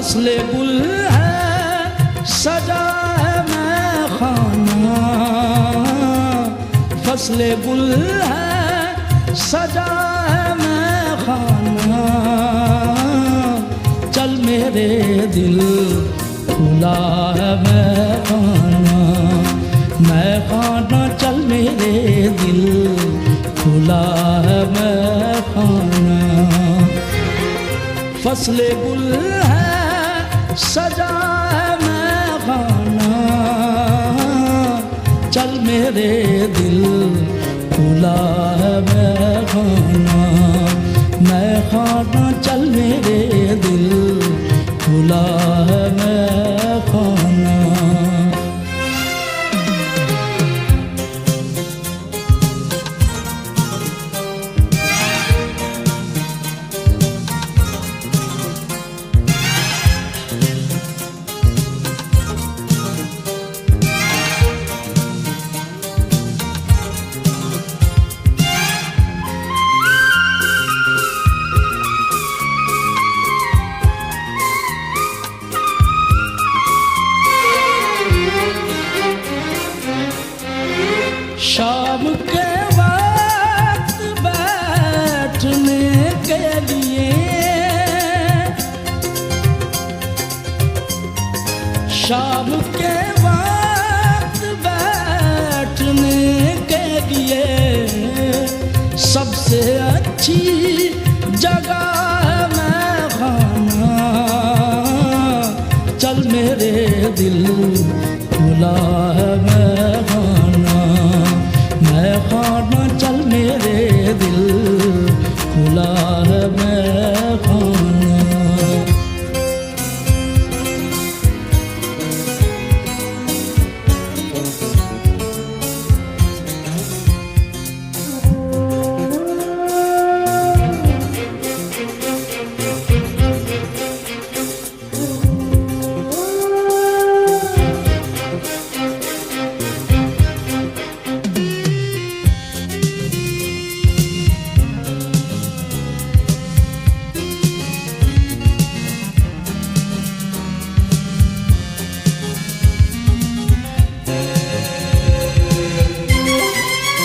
फसले गुल है सजा है मैं खाना, फसले गुल है सजा है मैं खाना, चल मेरे दिल खुला है मैं खाना, चल मेरे दिल खुला है मैं खाना। फसले गुल है सजा है मैं खाना, चल मेरे दिल खुला है मैं खाना, चल मेरे दिल खुला है मैं खाना। शाम के वक्त बैठने के लिए, शाम के वक्त बैठने के लिए सबसे अच्छी जगह है मैं खाना, चल मेरे दिल खुला